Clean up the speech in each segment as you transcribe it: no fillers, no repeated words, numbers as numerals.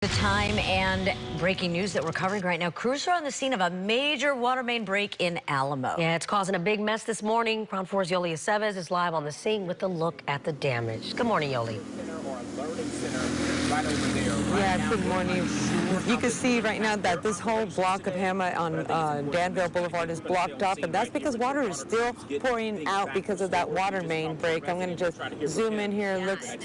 The time and breaking news that we're covering right now. Crews are on the scene of a major water main break in Alamo. Yeah, it's causing a big mess this morning. Ground 4's Yoli Aceves is live on the scene with a look at the damage. Good morning, Yoli. Yeah, good morning. You can see right now that this whole block of Hema on Danville Boulevard is blocked off, and that's because water is still pouring out because of that water main break. I'm going to just zoom in here. It looks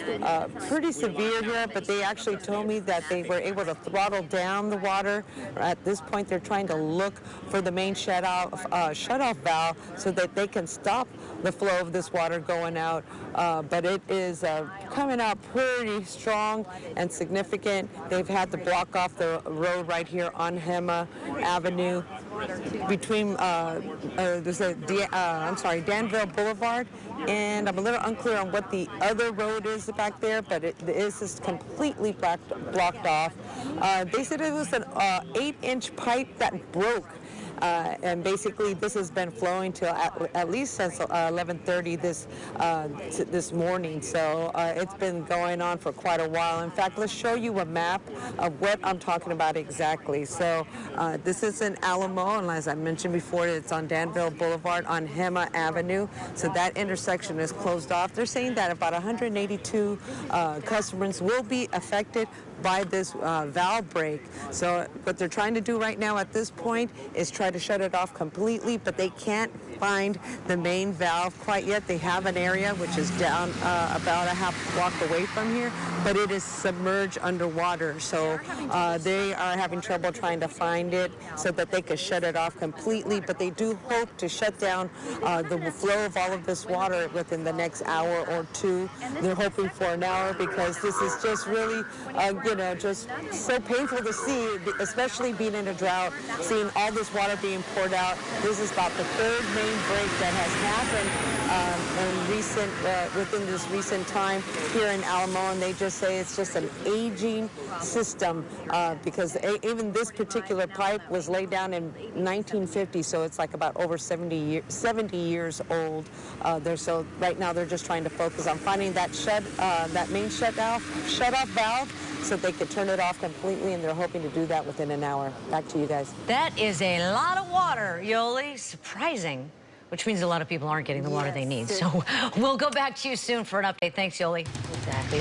pretty severe here, but they actually told me that they were able to throttle down the water. At this point, they're trying to look for the main shut-off valve so that they can stop the flow of this water going out. But it is coming out pretty strong and significant. They've had to block off the road right here on Hema Avenue between Danville Boulevard, and I'm a little unclear on what the other road is back there, but it is just completely blocked off. They said it was an 8-inch pipe that broke. And basically, this has been flowing till at least since 11:30 this morning. So it's been going on for quite a while. In fact, let's show you a map of what I'm talking about exactly. So this is in Alamo, and as I mentioned before, it's on Danville Boulevard on Hema Avenue. So that intersection is closed off. They're saying that about 182 customers will be affected by this valve break. So what they're trying to do right now at this point is try to shut it off completely, but they can't find the main valve quite yet. They have an area which is down about a half block away from here, but it is submerged underwater. So they are having trouble trying to find it so that they could shut it off completely, but they do hope to shut down the flow of all of this water within the next hour or two. They're hoping for an hour because this is just really just so painful to see, especially being in a drought, seeing all this water being poured out. This is about the third main break that has happened within this recent time here in Alamo, and they just say it's just an aging system because even this particular pipe was laid down in 1950, so it's like about over 70 years old. So right now they're just trying to focus on finding that main shut-off valve so they could turn it off completely, and they're hoping to do that within an hour. Back to you guys. That is a lot of water, Yoli. Surprising, which means a lot of people aren't getting the water they need. So we'll go back to you soon for an update. Thanks, Yoli. Exactly.